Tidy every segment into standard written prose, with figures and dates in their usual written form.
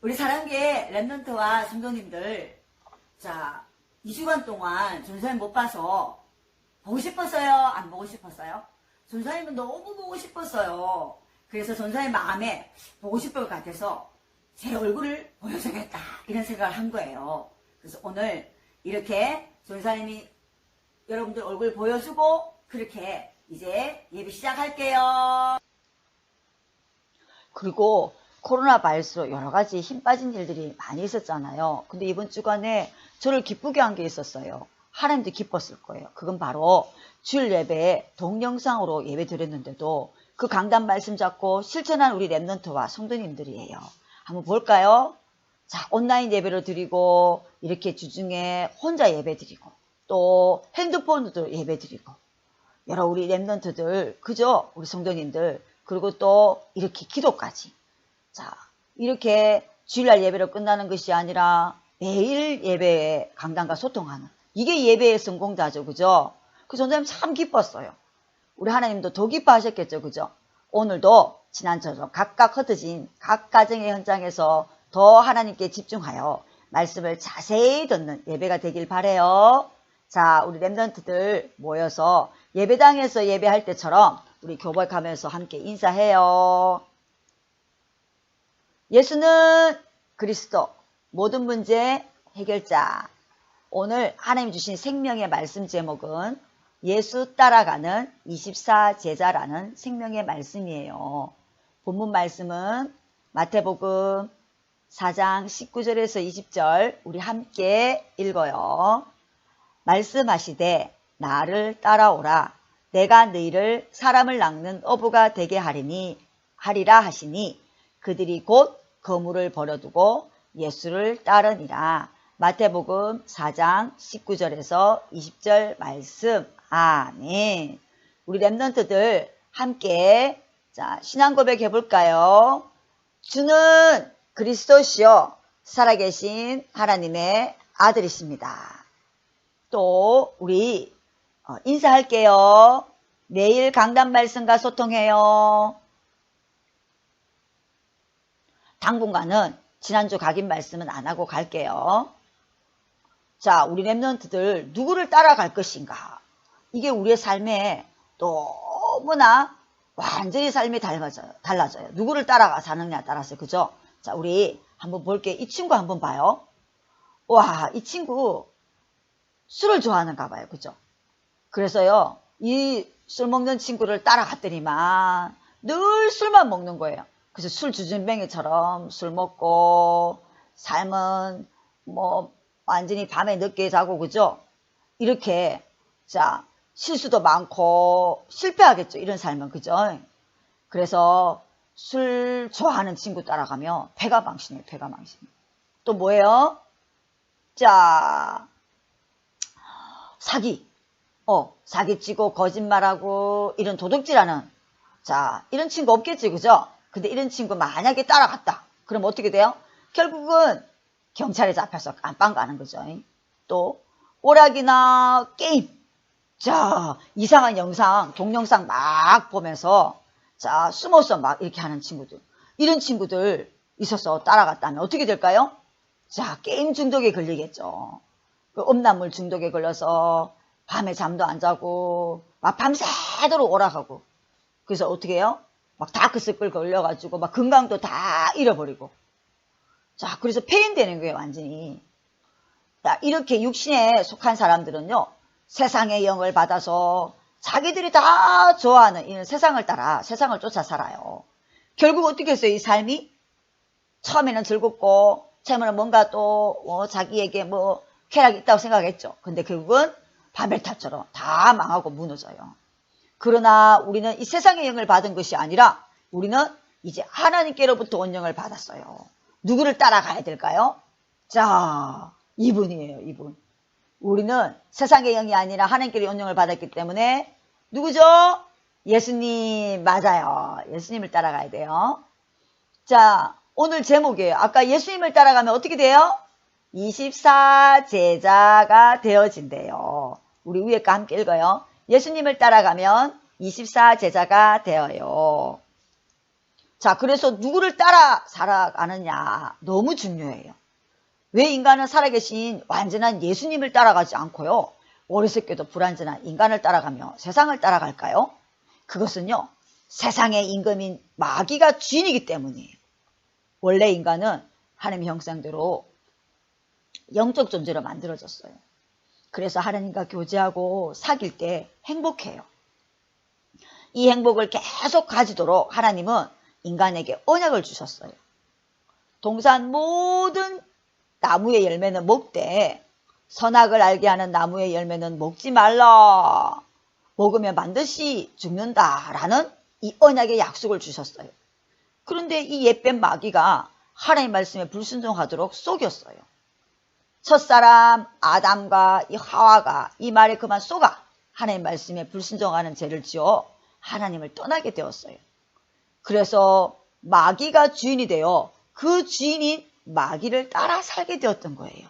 우리 사랑계 랩런트와 성도님들, 자, 2주간 동안 전사님 못 봐서 보고 싶었어요? 안 보고 싶었어요? 전사님은 너무 보고 싶었어요. 그래서 전사님 마음에 보고 싶을 것 같아서 제 얼굴을 보여줘야겠다 이런 생각을 한 거예요. 그래서 오늘 이렇게 전사님이 여러분들 얼굴 보여주고 그렇게 이제 예배 시작할게요. 그리고 코로나 바이러스로 여러 가지 힘 빠진 일들이 많이 있었잖아요. 근데 이번 주간에 저를 기쁘게 한 게 있었어요. 하나님도 기뻤을 거예요. 그건 바로 주일 예배에 동영상으로 예배 드렸는데도 그 강단 말씀 잡고 실천한 우리 랩런트와 성도님들이에요. 한번 볼까요? 자, 온라인 예배를 드리고 이렇게 주중에 혼자 예배 드리고 또 핸드폰으로 예배 드리고 여러 우리 랩런트들, 그죠? 우리 성도님들, 그리고 또 이렇게 기도까지. 자, 이렇게 주일날 예배로 끝나는 것이 아니라 매일 예배에 강단과 소통하는, 이게 예배의 성공자죠. 그죠? 그 전사님 참 기뻤어요. 우리 하나님도 더 기뻐하셨겠죠. 그죠? 오늘도 지난처럼 각각 흩어진 각 가정의 현장에서 더 하나님께 집중하여 말씀을 자세히 듣는 예배가 되길 바라요. 자, 우리 랩런트들 모여서 예배당에서 예배할 때처럼 우리 교복하면서 함께 인사해요. 예수는 그리스도, 모든 문제 해결자. 오늘 하나님 주신 생명의 말씀 제목은 예수 따라가는 24제자라는 생명의 말씀이에요. 본문 말씀은 마태복음 4장 19절에서 20절 우리 함께 읽어요. 말씀하시되 나를 따라오라. 내가 너희를 사람을 낚는 어부가 되게 하리라 하시니 그들이 곧 거물을 버려두고 예수를 따르니라. 마태복음 4장 19절에서 20절 말씀. 아멘. 우리 랩런트들 함께 자 신앙 고백 해볼까요? 주는 그리스도시요 살아계신 하나님의 아들이십니다. 또 우리 인사할게요. 내일 강단 말씀과 소통해요. 당분간은 지난주 각인 말씀은 안 하고 갈게요. 자, 우리 랩런트들 누구를 따라갈 것인가? 이게 우리의 삶에 너무나 완전히 삶이 달라져요. 누구를 따라가 사느냐에 따라서. 그죠? 자, 우리 한번 볼게요. 이 친구 한번 봐요. 와, 이 친구 술을 좋아하는가 봐요. 그죠? 그래서요, 이 술 먹는 친구를 따라갔더니만 늘 술만 먹는 거예요. 그래서 술 주준뱅이처럼 술 먹고 삶은 뭐 완전히 밤에 늦게 자고 그죠? 이렇게 자 실수도 많고 실패하겠죠. 이런 삶은 그죠? 그래서 술 좋아하는 친구 따라가면 배가 망신해요. 배가 망신. 또 뭐예요? 자 사기. 사기치고 거짓말하고 이런 도둑질하는 자 이런 친구 없겠지. 그죠? 근데 이런 친구 만약에 따라갔다. 그럼 어떻게 돼요? 결국은 경찰에 잡혀서 깜빵 가는 거죠. 또 오락이나 게임. 자 이상한 영상, 동영상 막 보면서 자 숨어서 막 이렇게 하는 친구들. 이런 친구들 있어서 따라갔다면 어떻게 될까요? 자 게임 중독에 걸리겠죠. 그 음란물 중독에 걸려서 밤에 잠도 안 자고 막 밤새도록 오락하고 그래서 어떻게 해요? 막 다크서클 걸려가지고 막 건강도 다 잃어버리고 자 그래서 폐인되는 거예요. 완전히. 자, 이렇게 육신에 속한 사람들은요 세상의 영을 받아서 자기들이 다 좋아하는 이런 세상을 따라 세상을 쫓아 살아요. 결국 어떻게 했어요? 이 삶이 처음에는 즐겁고 처음에는 뭔가 또 자기에게 뭐 쾌락이 있다고 생각했죠. 근데 결국은 바벨탑처럼 다 망하고 무너져요. 그러나 우리는 이 세상의 영을 받은 것이 아니라 우리는 이제 하나님께로부터 온 영을 받았어요. 누구를 따라가야 될까요? 자, 이분이에요. 이분. 우리는 세상의 영이 아니라 하나님께로 온 영을 받았기 때문에 누구죠? 예수님. 맞아요. 예수님을 따라가야 돼요. 자, 오늘 제목이에요. 아까 예수님을 따라가면 어떻게 돼요? 24제자가 되어진대요. 우리 위에 거 함께 읽어요. 예수님을 따라가면 24제자가 되어요. 자, 자, 그래서 누구를 따라 살아가느냐 너무 중요해요. 왜 인간은 살아계신 완전한 예수님을 따라가지 않고요, 어리석게도 불완전한 인간을 따라가며 세상을 따라갈까요? 그것은요, 세상의 임금인 마귀가 주인이기 때문이에요. 원래 인간은 하나님의 형상대로 영적 존재로 만들어졌어요. 그래서 하나님과 교제하고 사귈 때 행복해요. 이 행복을 계속 가지도록 하나님은 인간에게 언약을 주셨어요. 동산 모든 나무의 열매는 먹되 선악을 알게 하는 나무의 열매는 먹지 말라. 먹으면 반드시 죽는다라는 이 언약의 약속을 주셨어요. 그런데 이 옛뱀 마귀가 하나님의 말씀에 불순종하도록 속였어요. 첫사람 아담과 이 하와가 이 말에 그만 속아 하나님의 말씀에 불순종하는 죄를 지어 하나님을 떠나게 되었어요. 그래서 마귀가 주인이 되어 그 주인인 마귀를 따라 살게 되었던 거예요.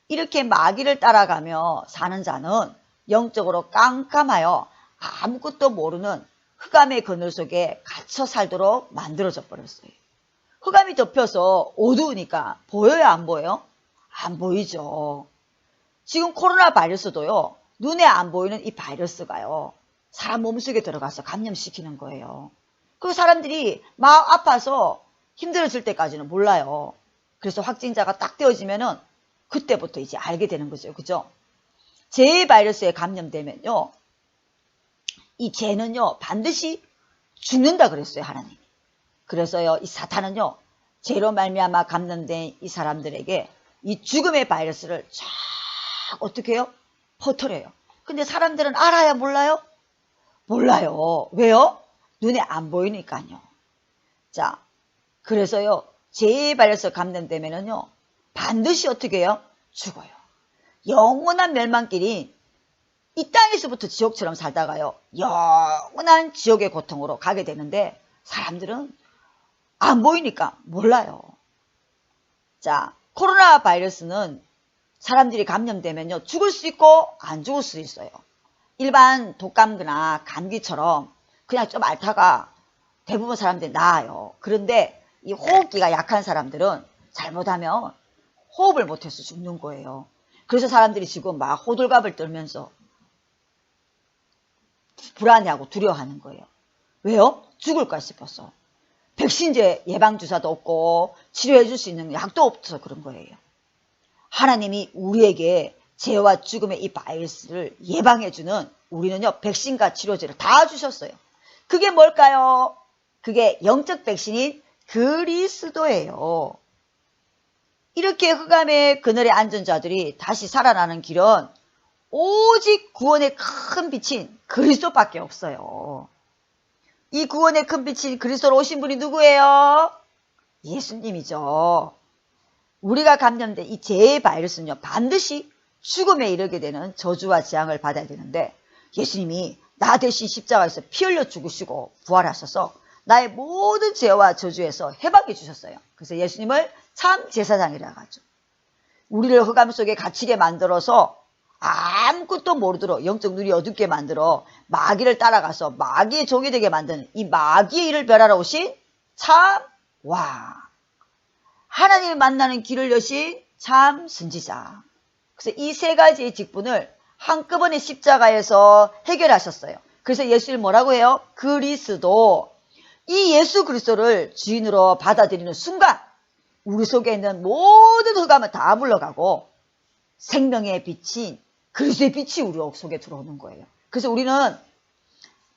이렇게 마귀를 따라가며 사는 자는 영적으로 깜깜하여 아무것도 모르는 흑암의 그늘 속에 갇혀 살도록 만들어져 버렸어요. 흑암이 덮여서 어두우니까 보여요, 안 보여요? 안 보이죠. 지금 코로나 바이러스도요, 눈에 안 보이는 이 바이러스가요, 사람 몸속에 들어가서 감염시키는 거예요. 그 사람들이 막 아파서 힘들어질 때까지는 몰라요. 그래서 확진자가 딱 되어지면은 그때부터 이제 알게 되는 거죠. 그죠? 제 바이러스에 감염되면요, 이 죄는요 반드시 죽는다 그랬어요, 하나님이. 그래서요, 이 사탄은요, 죄로 말미암아 감염된 이 사람들에게 이 죽음의 바이러스를 쫙 어떻게 해요? 퍼뜨려요. 근데 사람들은 알아야 몰라요? 몰라요. 왜요? 눈에 안 보이니까요. 자, 그래서요, 죄의 바이러스 감염되면은요, 반드시 어떻게 해요? 죽어요. 영원한 멸망길인 이 땅에서부터 지옥처럼 살다가요, 영원한 지옥의 고통으로 가게 되는데 사람들은 안 보이니까 몰라요. 자, 코로나 바이러스는 사람들이 감염되면요, 죽을 수 있고 안 죽을 수 있어요. 일반 독감이나 감기처럼 그냥 좀 앓다가 대부분 사람들이 나아요. 그런데 이 호흡기가 약한 사람들은 잘못하면 호흡을 못해서 죽는 거예요. 그래서 사람들이 지금 막 호들갑을 떨면서 불안해하고 두려워하는 거예요. 왜요? 죽을까 싶어서. 백신제 예방주사도 없고 치료해 줄 수 있는 약도 없어서 그런 거예요. 하나님이 우리에게 죄와 죽음의 이 바이러스를 예방해주는, 우리는요, 백신과 치료제를 다 주셨어요. 그게 뭘까요? 그게 영적 백신인 그리스도예요. 이렇게 흑암의 그늘에 앉은 자들이 다시 살아나는 길은 오직 구원의 큰 빛인 그리스도밖에 없어요. 이 구원의 큰 빛인 그리스도로 오신 분이 누구예요? 예수님이죠. 우리가 감염된 이 죄의 바이러스는요, 반드시 죽음에 이르게 되는 저주와 재앙을 받아야 되는데, 예수님이 나 대신 십자가에서 피 흘려 죽으시고 부활하셔서 나의 모든 죄와 저주에서 해방해 주셨어요. 그래서 예수님을 참 제사장이라고 하죠. 우리를 흑암 속에 갇히게 만들어서 아무것도 모르도록 영적 눈이 어둡게 만들어 마귀를 따라가서 마귀의 종이 되게 만드는 이 마귀의 일을 멸하러 오신 참 하나님을 만나는 길을 여신 참 선지자. 그래서 이 세 가지의 직분을 한꺼번에 십자가에서 해결하셨어요. 그래서 예수를 뭐라고 해요? 그리스도. 이 예수 그리스도를 주인으로 받아들이는 순간 우리 속에 있는 모든 흑암은 다 물러가고 생명의 빛인 그리스도의 빛이 우리 속에 들어오는 거예요. 그래서 우리는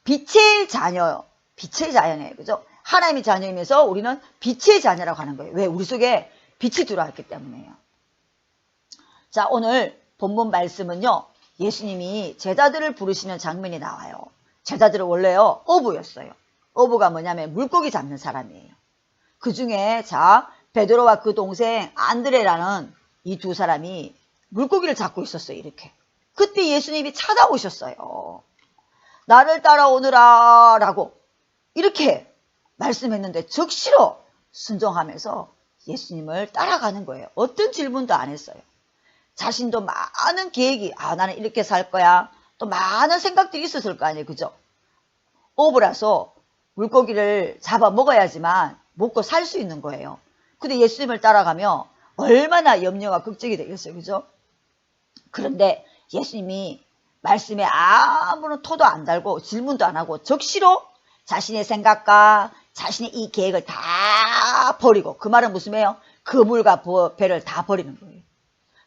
빛의 자녀요. 빛의 자녀예요. 그죠? 하나님의 자녀이면서 우리는 빛의 자녀라고 하는 거예요. 왜? 우리 속에 빛이 들어왔기 때문에요. 자, 오늘 본문 말씀은요, 예수님이 제자들을 부르시는 장면이 나와요. 제자들은 원래요, 어부였어요. 어부가 뭐냐면 물고기 잡는 사람이에요. 그 중에 자, 베드로와 그 동생 안드레라는 이 두 사람이 물고기를 잡고 있었어요. 이렇게. 그때 예수님이 찾아오셨어요. 나를 따라오느라 라고 이렇게 말씀했는데 즉시로 순종하면서 예수님을 따라가는 거예요. 어떤 질문도 안 했어요. 자신도 많은 계획이, 나는 이렇게 살 거야. 또 많은 생각들이 있었을 거 아니에요. 그죠? 어부라서 물고기를 잡아 먹어야지만 먹고 살 수 있는 거예요. 근데 예수님을 따라가며 얼마나 염려가 걱정이 되겠어요. 그죠? 그런데 예수님이 말씀에 아무런 토도 안 달고 질문도 안 하고 적시로 자신의 생각과 자신의 이 계획을 다 버리고, 그 말은 무슨 말이에요? 그물과 배를 다 버리는 거예요.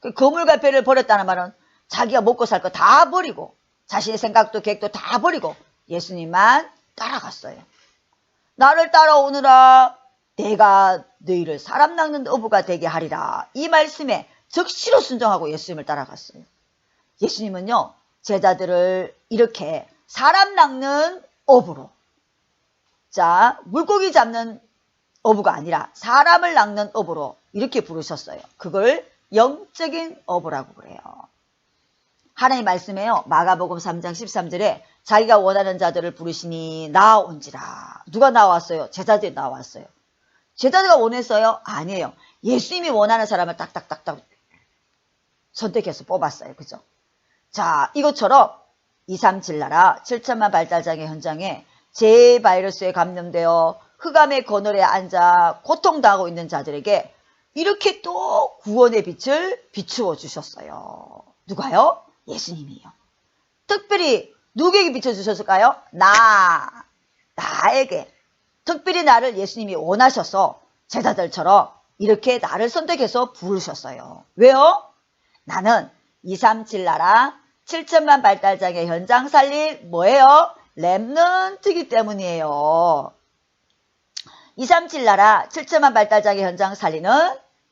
그 그물과 배를 버렸다는 말은 자기가 먹고 살 거 다 버리고 자신의 생각도 계획도 다 버리고 예수님만 따라갔어요. 나를 따라오느라 내가 너희를 사람 낚는 어부가 되게 하리라. 이 말씀에 적시로 순종하고 예수님을 따라갔어요. 예수님은요, 제자들을 이렇게 사람 낚는 어부로, 자, 물고기 잡는 어부가 아니라 사람을 낚는 어부로 이렇게 부르셨어요. 그걸 영적인 어부라고 그래요. 하나님 말씀에요, 마가복음 3장 13절에 자기가 원하는 자들을 부르시니 나아온지라. 누가 나왔어요? 제자들이 나왔어요. 제자들가 원했어요? 아니에요. 예수님이 원하는 사람을 딱딱딱딱 선택해서 뽑았어요. 그죠? 자, 이것처럼 237나라 7천만 발달장애 현장에 제 바이러스에 감염되어 흑암의 그늘에 앉아 고통당하고 있는 자들에게 이렇게 또 구원의 빛을 비추어 주셨어요. 누가요? 예수님이요. 특별히 누구에게 비춰주셨을까요? 나에게. 특별히 나를 예수님이 원하셔서 제자들처럼 이렇게 나를 선택해서 부르셨어요. 왜요? 나는 237나라 7천만 발달장애 현장 살릴 뭐예요? 렘넌트이기 때문이에요. 237나라 7천만 발달장애 현장 살리는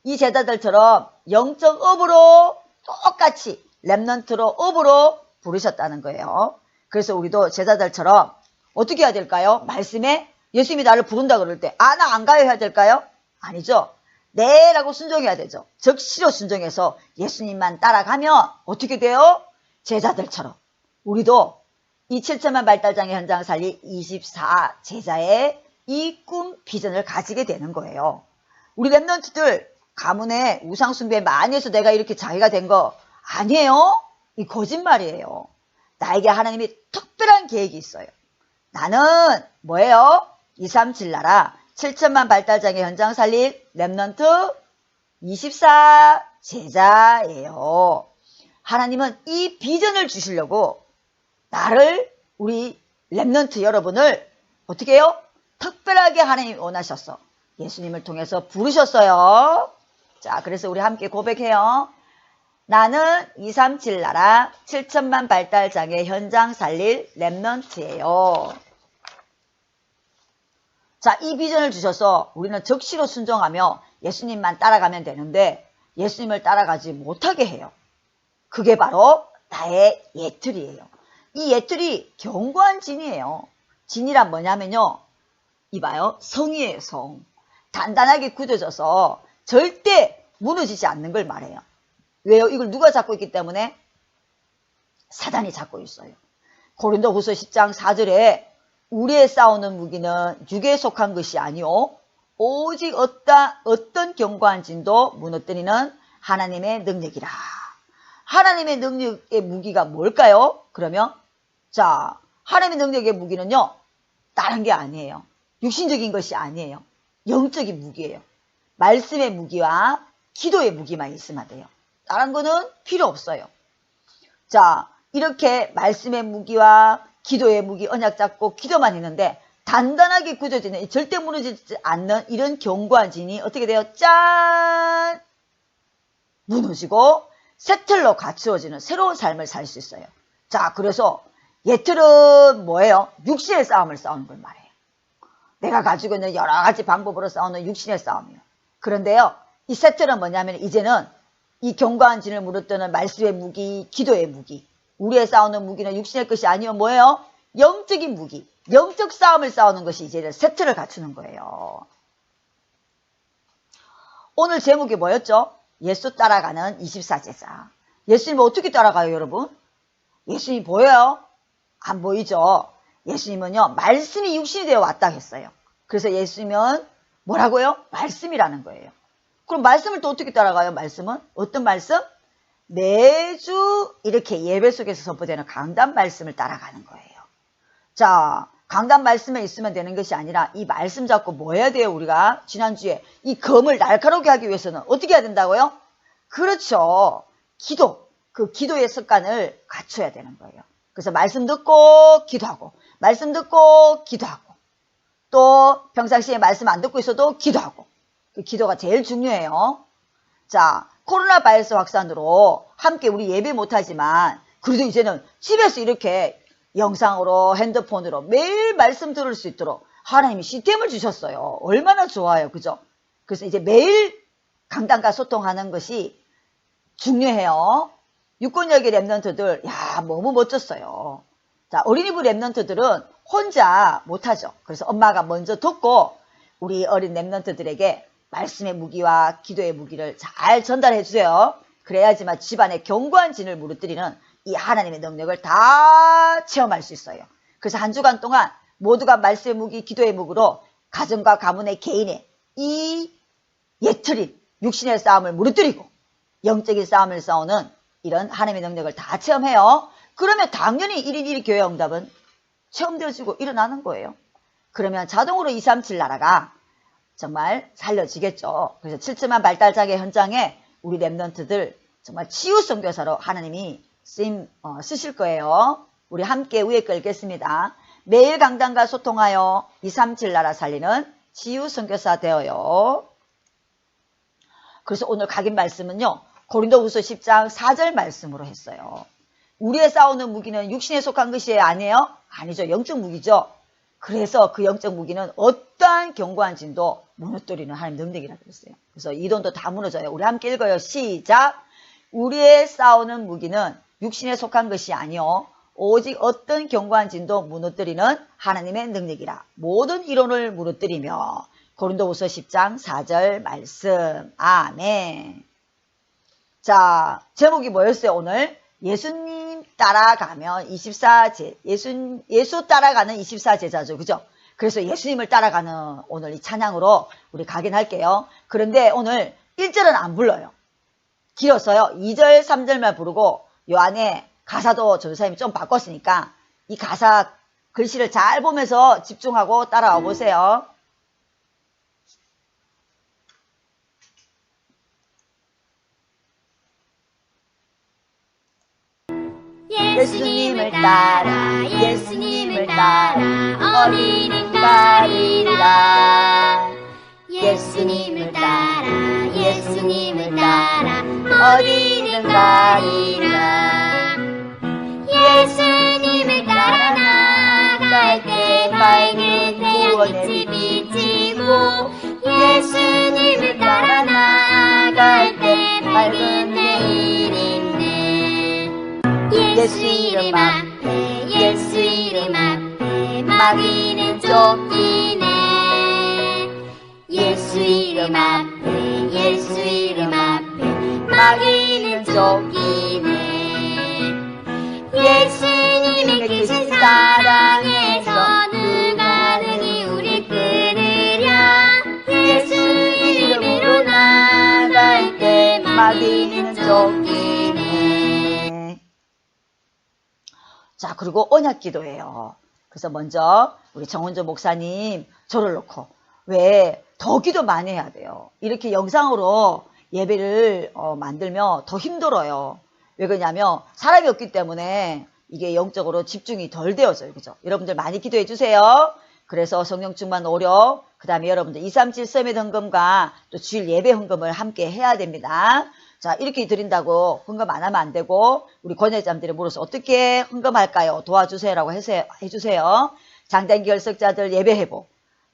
이 제자들처럼 영적 업으로 똑같이 렘넌트로 업으로 부르셨다는 거예요. 그래서 우리도 제자들처럼 어떻게 해야 될까요? 말씀에 예수님이 나를 부른다 그럴 때 나 안 가요 해야 될까요? 아니죠. 네 라고 순종해야 되죠. 적시로 순종해서 예수님만 따라가면 어떻게 돼요? 제자들처럼 우리도 이 7천만 발달장애 현장 살릴 24 제자의 이 꿈 비전을 가지게 되는 거예요. 우리 렘넌트들 가문에 우상숭배 많이 해서 내가 이렇게 자기가 된 거 아니에요. 이 거짓말이에요. 나에게 하나님이 특별한 계획이 있어요. 나는 뭐예요? 237나라 7천만 발달장애 현장 살릴 렘넌트 24 제자예요. 하나님은 이 비전을 주시려고 나를, 우리 렘넌트 여러분을 어떻게 해요? 특별하게 하나님이 원하셨어. 예수님을 통해서 부르셨어요. 자, 그래서 우리 함께 고백해요. 나는 237나라 7천만 발달장애 현장 살릴 렘넌트예요. 자, 이 비전을 주셔서 우리는 적시로 순종하며 예수님만 따라가면 되는데 예수님을 따라가지 못하게 해요. 그게 바로 나의 예틀이에요. 이 예틀이 견고한 진이에요. 진이란 뭐냐면요, 이봐요, 성이에요. 성. 단단하게 굳어져서 절대 무너지지 않는 걸 말해요. 왜요? 이걸 누가 잡고 있기 때문에? 사단이 잡고 있어요. 고린도후서 10장 4절에 우리의 싸우는 무기는 육에 속한 것이 아니오 오직 어떤 견고한 진도 무너뜨리는 하나님의 능력이라. 하나님의 능력의 무기가 뭘까요? 그러면 자, 하나님의 능력의 무기는요, 다른 게 아니에요. 육신적인 것이 아니에요. 영적인 무기예요. 말씀의 무기와 기도의 무기만 있으면 돼요. 다른 거는 필요 없어요. 자, 이렇게 말씀의 무기와 기도의 무기, 언약 잡고 기도만 있는데 단단하게 굳어지는, 절대 무너지지 않는 이런 견고한 진이 어떻게 돼요? 짠! 무너지고 새 틀로 갖추어지는 새로운 삶을 살 수 있어요. 자, 그래서 예틀은 뭐예요? 육신의 싸움을 싸우는 걸 말해요. 내가 가지고 있는 여러 가지 방법으로 싸우는 육신의 싸움이에요. 그런데요, 이 새 틀은 뭐냐면 이제는 이 견고한 진을 무너뜨리는 말씀의 무기, 기도의 무기, 우리의 싸우는 무기는 육신의 것이 아니요 뭐예요? 영적인 무기, 영적 싸움을 싸우는 것이 이제 세트를 갖추는 거예요. 오늘 제목이 뭐였죠? 예수 따라가는 24제자. 예수님 어떻게 따라가요, 여러분? 예수님 보여요? 안 보이죠? 예수님은요, 말씀이 육신이 되어 왔다 했어요. 그래서 예수님은 뭐라고요? 말씀이라는 거예요. 그럼 말씀을 또 어떻게 따라가요? 말씀은? 어떤 말씀? 매주 이렇게 예배 속에서 선포되는 강단 말씀을 따라가는 거예요. 자, 강단 말씀에 있으면 되는 것이 아니라 이 말씀 잡고 뭐 해야 돼요? 우리가 지난주에 이 검을 날카롭게 하기 위해서는 어떻게 해야 된다고요? 그렇죠. 기도. 그 기도의 습관을 갖춰야 되는 거예요. 그래서 말씀 듣고 기도하고, 말씀 듣고 기도하고, 또 평상시에 말씀 안 듣고 있어도 기도하고. 그 기도가 제일 중요해요. 자, 코로나 바이러스 확산으로 함께 우리 예배 못하지만 그래도 이제는 집에서 이렇게 영상으로 핸드폰으로 매일 말씀 들을 수 있도록 하나님이 시스템을 주셨어요. 얼마나 좋아요. 그죠? 그래서 이제 매일 강단과 소통하는 것이 중요해요. 육군여기 랩런트들, 야, 너무 멋졌어요. 자, 어린이부 랩런트들은 혼자 못하죠. 그래서 엄마가 먼저 듣고 우리 어린 랩런트들에게 말씀의 무기와 기도의 무기를 잘 전달해 주세요. 그래야지만 집안에 견고한 진을 무너뜨리는 이 하나님의 능력을 다 체험할 수 있어요. 그래서 한 주간 동안 모두가 말씀의 무기, 기도의 무기로 가정과 가문의 개인의 이 예틀인 육신의 싸움을 무너뜨리고 영적인 싸움을 싸우는 이런 하나님의 능력을 다 체험해요. 그러면 당연히 1인 1 교회 응답은 체험되어지고 일어나는 거예요. 그러면 자동으로 237 나라가 정말 살려지겠죠. 그래서 7천만 발달장애 현장에 우리 랩런트들 정말 치유 선교사로 하나님이 쓰실 거예요. 우리 함께 위에 거 읽겠습니다. 매일 강단과 소통하여 237 나라 살리는 치유 선교사 되어요. 그래서 오늘 각인 말씀은요. 고린도후서 10장 4절 말씀으로 했어요. 우리의 싸우는 무기는 육신에 속한 것이 아니에요? 아니죠. 영적 무기죠. 그래서 그 영적 무기는 어떠한 견고한 진도 무너뜨리는 하나님 능력이라고 그랬어요. 그래서 이론도 다 무너져요. 우리 함께 읽어요. 시작. 우리의 싸우는 무기는 육신에 속한 것이 아니요 오직 어떤 견고한 진도 무너뜨리는 하나님의 능력이라. 모든 이론을 무너뜨리며. 고린도후서 10장 4절 말씀. 아멘. 자, 제목이 뭐였어요 오늘? 예수님 따라가면 24제, 예수 따라가는 24제자죠. 그죠? 그래서 예수님을 따라가는 오늘 이 찬양으로 우리 각인할게요. 그런데 오늘 1절은 안 불러요. 길어서요. 2절, 3절만 부르고 요 안에 가사도 전도사님이 좀 바꿨으니까 이 가사 글씨를 잘 보면서 집중하고 따라와 보세요. 예수님을 따라 예수님을 따라 어디든 가리라. 예수님을 따라 예수님을 따라 어디든 가리라. 예수님을 따라 나갈 때 밝은 태양빛이 비치고 예수님을 따라 나갈 때 밝은 내일인데 예수 이름 앞에 예수 이름 앞에 마귀는 쫓기네. 예수 이름 앞에 예수 이름 앞에 마귀는 쫓기네. 예수님의 크신 사랑에서 누가 능히 우리 끊으랴. 예수 이름으로 나갈 때 마귀는 쫓기네. 자, 그리고 언약 기도예요. 그래서 먼저 우리 정원조 목사님 저를 놓고 왜 더 기도 많이 해야 돼요. 이렇게 영상으로 예배를 만들면 더 힘들어요. 왜 그러냐면 사람이 없기 때문에 이게 영적으로 집중이 덜 되어져요. 그죠? 여러분들 많이 기도해 주세요. 그래서 성령 충만 노력, 그 다음에 여러분들 237 서밋 헌금과 또 주일 예배 헌금을 함께 해야 됩니다. 자, 이렇게 드린다고 헌금 안 하면 안 되고 우리 권회자님들이 물어서 어떻게 헌금할까요? 도와주세요라고 해주세요. 장단기 결석자들 예배 회복,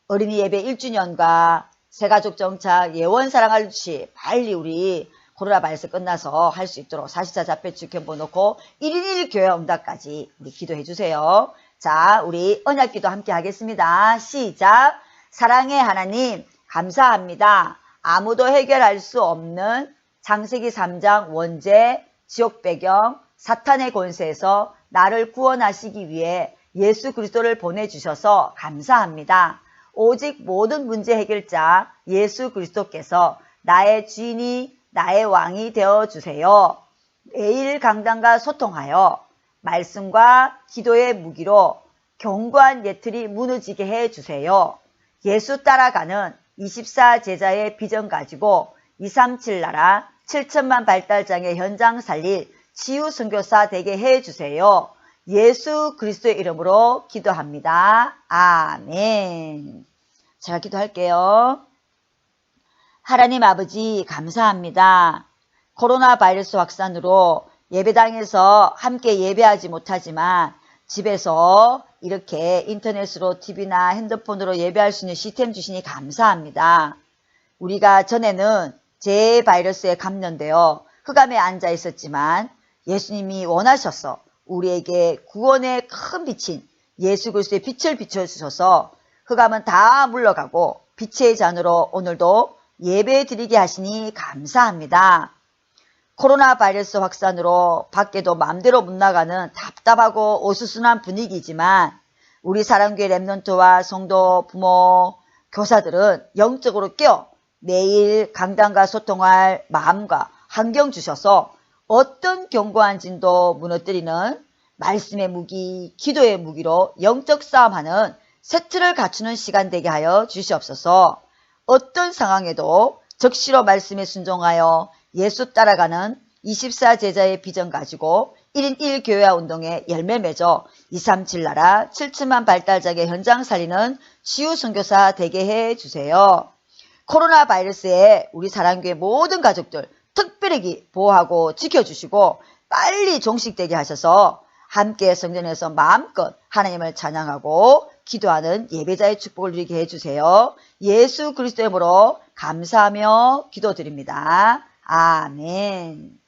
어린이 예배 1주년과 새가족 정착, 예원 사랑할 주시 빨리 우리 코로나 바이러스 끝나서 할 수 있도록 40자 자폐 지켜보 놓고 1인 1 교회 응답까지 우리 기도해 주세요. 자, 우리 언약 기도 함께 하겠습니다. 시작. 사랑의 하나님 감사합니다. 아무도 해결할 수 없는 창세기 3장 원죄, 지옥 배경, 사탄의 권세에서 나를 구원하시기 위해 예수 그리스도를 보내주셔서 감사합니다. 오직 모든 문제 해결자 예수 그리스도께서 나의 주인이 나의 왕이 되어주세요. 매일 강단과 소통하여 말씀과 기도의 무기로 견고한 예틀이 무너지게 해주세요. 예수 따라가는 24제자의 비전 가지고 237 나라 7천만 발달장애 현장 살릴 치유 선교사 되게 해주세요. 예수 그리스도의 이름으로 기도합니다. 아멘. 제가 기도할게요. 하나님 아버지 감사합니다. 코로나 바이러스 확산으로 예배당에서 함께 예배하지 못하지만 집에서 이렇게 인터넷으로 TV나 핸드폰으로 예배할 수 있는 시스템 주시니 감사합니다. 우리가 전에는 제 바이러스에 감염되어 흑암에 앉아 있었지만 예수님이 원하셔서 우리에게 구원의 큰 빛인 예수 그리스도의 빛을 비춰주셔서 흑암은 다 물러가고 빛의 잔으로 오늘도 예배 드리게 하시니 감사합니다. 코로나 바이러스 확산으로 밖에도 마음대로 못 나가는 답답하고 어수선한 분위기지만 우리 사랑교회 렘넌트와 성도, 부모, 교사들은 영적으로 깨어 매일 강단과 소통할 마음과 환경 주셔서 어떤 견고한 진도 무너뜨리는 말씀의 무기, 기도의 무기로 영적 싸움하는 세트를 갖추는 시간 되게 하여 주시옵소서. 어떤 상황에도 적시로 말씀에 순종하여 예수 따라가는 24제자의 비전 가지고 1인 1교회화 운동에 열매 맺어 237 나라 7천만 발달장애 현장 살리는 치유 선교사 되게 해주세요. 코로나 바이러스에 우리 사랑교회 모든 가족들 특별히 보호하고 지켜주시고 빨리 종식되게 하셔서 함께 성전에서 마음껏 하나님을 찬양하고 기도하는 예배자의 축복을 누리게 해주세요. 예수 그리스도의 이름으로 감사하며 기도드립니다. 아멘.